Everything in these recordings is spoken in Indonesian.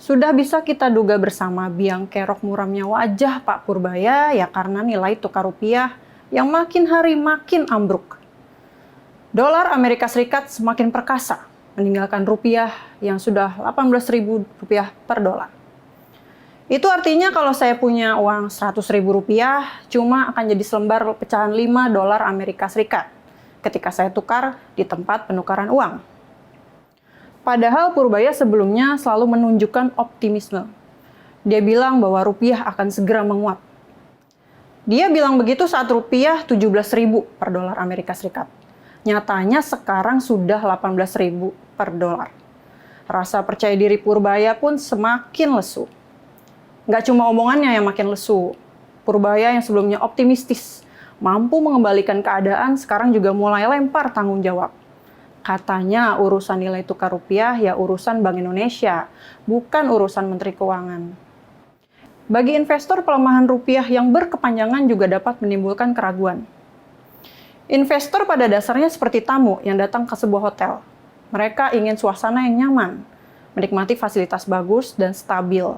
Sudah bisa kita duga bersama biang kerok muramnya wajah Pak Purbaya ya karena nilai tukar rupiah yang makin hari makin ambruk. Dolar Amerika Serikat semakin perkasa, meninggalkan rupiah yang sudah Rp18.000 per dolar. Itu artinya kalau saya punya uang Rp100.000, cuma akan jadi selembar pecahan 5 dolar Amerika Serikat ketika saya tukar di tempat penukaran uang. Padahal Purbaya sebelumnya selalu menunjukkan optimisme. Dia bilang bahwa rupiah akan segera menguat. Dia bilang begitu saat rupiah 17.000 per dolar Amerika Serikat. Nyatanya sekarang sudah 18.000 per dolar. Rasa percaya diri Purbaya pun semakin lesu. Nggak cuma omongannya yang makin lesu. Purbaya yang sebelumnya optimistis, mampu mengembalikan keadaan, sekarang juga mulai lempar tanggung jawab. Katanya urusan nilai tukar rupiah ya urusan Bank Indonesia, bukan urusan Menteri Keuangan. Bagi investor, pelemahan rupiah yang berkepanjangan juga dapat menimbulkan keraguan. Investor pada dasarnya seperti tamu yang datang ke sebuah hotel. Mereka ingin suasana yang nyaman, menikmati fasilitas bagus dan stabil.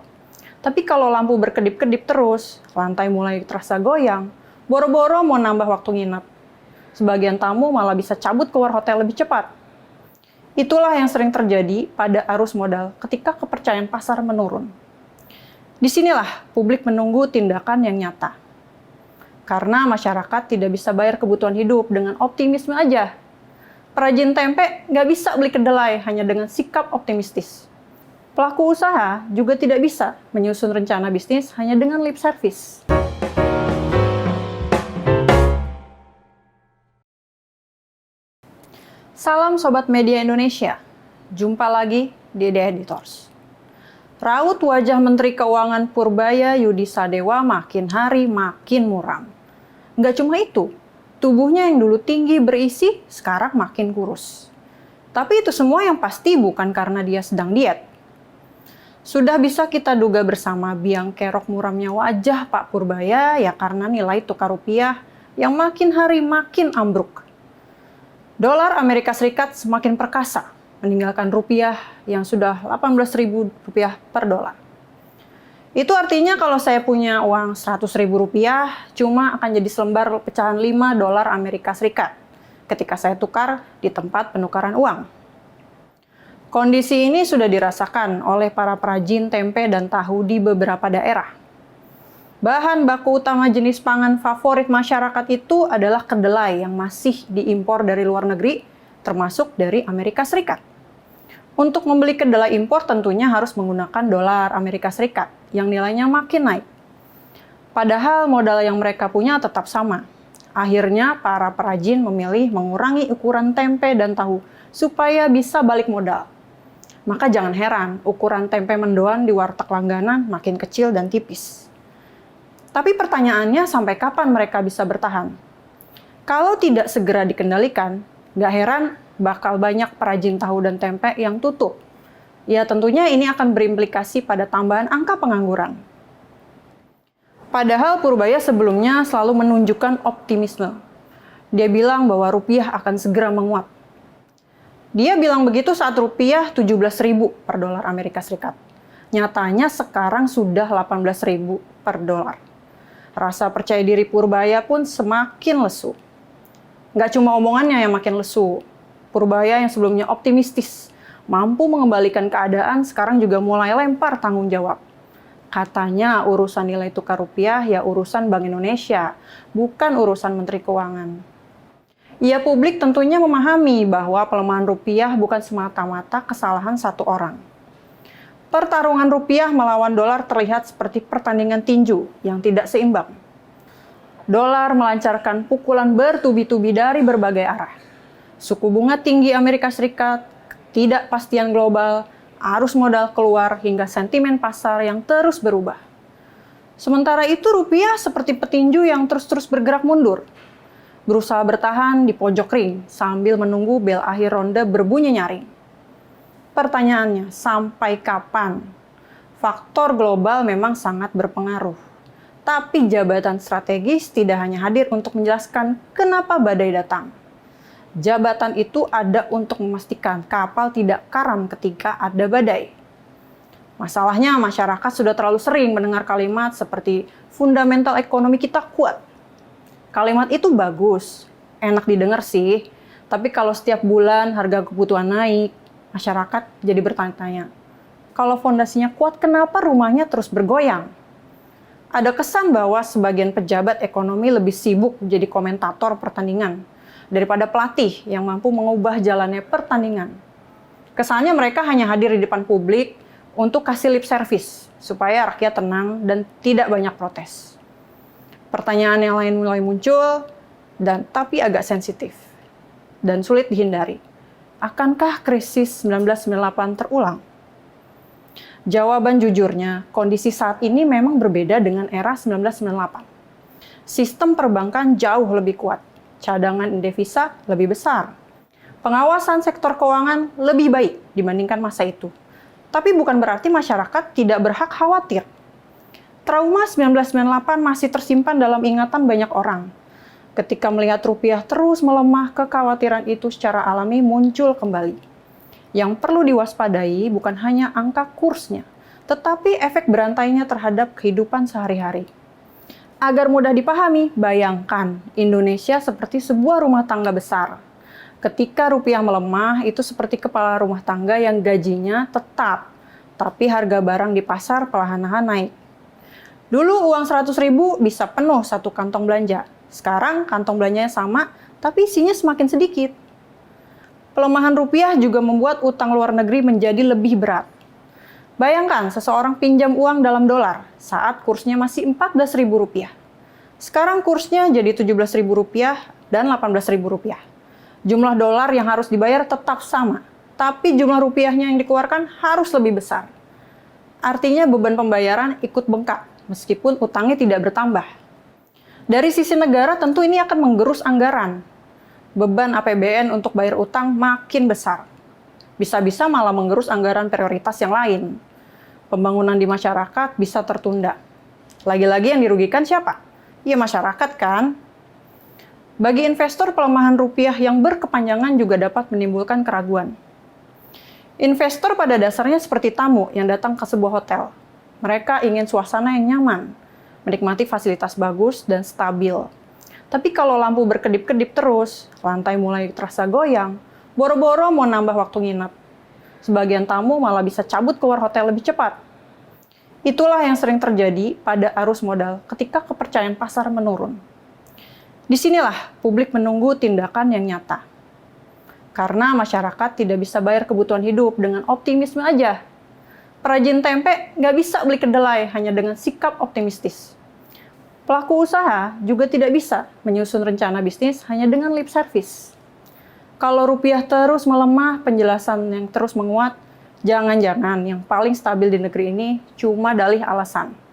Tapi kalau lampu berkedip-kedip terus, lantai mulai terasa goyang, boro-boro mau nambah waktu nginep. Sebagian tamu malah bisa cabut keluar hotel lebih cepat. Itulah yang sering terjadi pada arus modal ketika kepercayaan pasar menurun. Disinilah publik menunggu tindakan yang nyata. Karena masyarakat tidak bisa bayar kebutuhan hidup dengan optimisme aja. Perajin tempe nggak bisa beli kedelai hanya dengan sikap optimistis. Pelaku usaha juga tidak bisa menyusun rencana bisnis hanya dengan lip service. Salam Sobat Media Indonesia, jumpa lagi di The Editors. Raut wajah Menteri Keuangan Purbaya Yudi Sadewa makin hari makin muram. Nggak cuma itu, tubuhnya yang dulu tinggi berisi sekarang makin kurus. Tapi itu semua yang pasti bukan karena dia sedang diet. Sudah bisa kita duga bersama biang kerok muramnya wajah Pak Purbaya ya karena nilai tukar rupiah yang makin hari makin ambruk. Dolar Amerika Serikat semakin perkasa, meninggalkan rupiah yang sudah Rp18.000 per dolar. Itu artinya kalau saya punya uang Rp100.000, cuma akan jadi selembar pecahan 5 dolar Amerika Serikat ketika saya tukar di tempat penukaran uang. Kondisi ini sudah dirasakan oleh para perajin tempe dan tahu di beberapa daerah. Bahan baku utama jenis pangan favorit masyarakat itu adalah kedelai yang masih diimpor dari luar negeri, termasuk dari Amerika Serikat. Untuk membeli kedelai impor tentunya harus menggunakan dolar Amerika Serikat yang nilainya makin naik. Padahal modal yang mereka punya tetap sama. Akhirnya para perajin memilih mengurangi ukuran tempe dan tahu supaya bisa balik modal. Maka jangan heran ukuran tempe mendoan di warteg langganan makin kecil dan tipis. Tapi pertanyaannya sampai kapan mereka bisa bertahan? Kalau tidak segera dikendalikan, nggak heran bakal banyak perajin tahu dan tempe yang tutup. Ya tentunya ini akan berimplikasi pada tambahan angka pengangguran. Padahal Purbaya sebelumnya selalu menunjukkan optimisme. Dia bilang bahwa rupiah akan segera menguat. Dia bilang begitu saat rupiah 17.000 per dolar Amerika Serikat. Nyatanya sekarang sudah 18.000 per dolar. Rasa percaya diri Purbaya pun semakin lesu. Nggak cuma omongannya yang makin lesu. Purbaya yang sebelumnya optimistis, mampu mengembalikan keadaan, sekarang juga mulai lempar tanggung jawab. Katanya urusan nilai tukar rupiah ya urusan Bank Indonesia, bukan urusan Menteri Keuangan. Ya publik tentunya memahami bahwa pelemahan rupiah bukan semata-mata kesalahan satu orang. Pertarungan rupiah melawan dolar terlihat seperti pertandingan tinju yang tidak seimbang. Dolar melancarkan pukulan bertubi-tubi dari berbagai arah. Suku bunga tinggi Amerika Serikat, ketidakpastian global, arus modal keluar hingga sentimen pasar yang terus berubah. Sementara itu rupiah seperti petinju yang terus-terus bergerak mundur. Berusaha bertahan di pojok ring sambil menunggu bel akhir ronde berbunyi nyaring. Pertanyaannya, sampai kapan? Faktor global memang sangat berpengaruh. Tapi jabatan strategis tidak hanya hadir untuk menjelaskan kenapa badai datang. Jabatan itu ada untuk memastikan kapal tidak karam ketika ada badai. Masalahnya masyarakat sudah terlalu sering mendengar kalimat seperti fundamental ekonomi kita kuat. Kalimat itu bagus, enak didengar sih, tapi kalau setiap bulan harga kebutuhan naik, masyarakat jadi bertanya-tanya, kalau fondasinya kuat kenapa rumahnya terus bergoyang? Ada kesan bahwa sebagian pejabat ekonomi lebih sibuk jadi komentator pertandingan daripada pelatih yang mampu mengubah jalannya pertandingan. Kesannya mereka hanya hadir di depan publik untuk kasih lip service, supaya rakyat tenang dan tidak banyak protes. Pertanyaan yang lain mulai muncul, tapi agak sensitif dan sulit dihindari. Akankah krisis 1998 terulang? Jawaban jujurnya, kondisi saat ini memang berbeda dengan era 1998. Sistem perbankan jauh lebih kuat, cadangan devisa lebih besar, pengawasan sektor keuangan lebih baik dibandingkan masa itu. Tapi bukan berarti masyarakat tidak berhak khawatir. Trauma 1998 masih tersimpan dalam ingatan banyak orang. Ketika melihat rupiah terus melemah, kekhawatiran itu secara alami muncul kembali. Yang perlu diwaspadai bukan hanya angka kursnya, tetapi efek berantainya terhadap kehidupan sehari-hari. Agar mudah dipahami, bayangkan Indonesia seperti sebuah rumah tangga besar. Ketika rupiah melemah, itu seperti kepala rumah tangga yang gajinya tetap, tapi harga barang di pasar perlahan-lahan naik. Dulu uang 100.000 bisa penuh satu kantong belanja. Sekarang kantong belanjanya sama, tapi isinya semakin sedikit. Pelemahan rupiah juga membuat utang luar negeri menjadi lebih berat. Bayangkan seseorang pinjam uang dalam dolar saat kursnya masih Rp14.000. Sekarang kursnya jadi Rp17.000 dan Rp18.000. Jumlah dolar yang harus dibayar tetap sama, tapi jumlah rupiahnya yang dikeluarkan harus lebih besar. Artinya beban pembayaran ikut bengkak, meskipun utangnya tidak bertambah. Dari sisi negara tentu ini akan menggerus anggaran. Beban APBN untuk bayar utang makin besar. Bisa-bisa malah menggerus anggaran prioritas yang lain. Pembangunan di masyarakat bisa tertunda. Lagi-lagi yang dirugikan siapa? Ya masyarakat kan? Bagi investor, pelemahan rupiah yang berkepanjangan juga dapat menimbulkan keraguan. Investor pada dasarnya seperti tamu yang datang ke sebuah hotel. Mereka ingin suasana yang nyaman, menikmati fasilitas bagus dan stabil. Tapi kalau lampu berkedip-kedip terus, lantai mulai terasa goyang, boro-boro mau nambah waktu nginep. Sebagian tamu malah bisa cabut keluar hotel lebih cepat. Itulah yang sering terjadi pada arus modal ketika kepercayaan pasar menurun. Disinilah publik menunggu tindakan yang nyata. Karena masyarakat tidak bisa bayar kebutuhan hidup dengan optimisme aja. Perajin tempe nggak bisa beli kedelai hanya dengan sikap optimistis. Pelaku usaha juga tidak bisa menyusun rencana bisnis hanya dengan lip service. Kalau rupiah terus melemah, penjelasan yang terus menguat, jangan-jangan yang paling stabil di negeri ini cuma dalih alasan.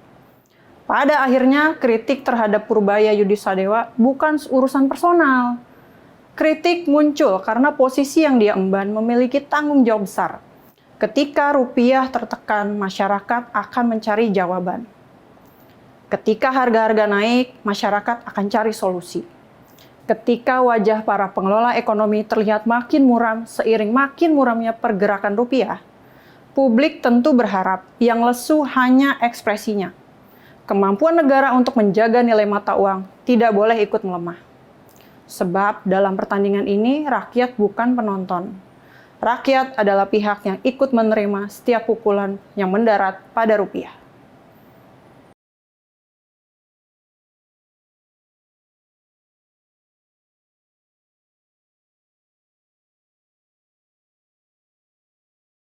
Pada akhirnya, kritik terhadap Purbaya Yudisadewa bukan urusan personal. Kritik muncul karena posisi yang dia emban memiliki tanggung jawab besar. Ketika rupiah tertekan, masyarakat akan mencari jawaban. Ketika harga-harga naik, masyarakat akan cari solusi. Ketika wajah para pengelola ekonomi terlihat makin muram seiring makin muramnya pergerakan rupiah, publik tentu berharap yang lesu hanya ekspresinya. Kemampuan negara untuk menjaga nilai mata uang tidak boleh ikut melemah. Sebab dalam pertandingan ini rakyat bukan penonton. Rakyat adalah pihak yang ikut menerima setiap pukulan yang mendarat pada rupiah.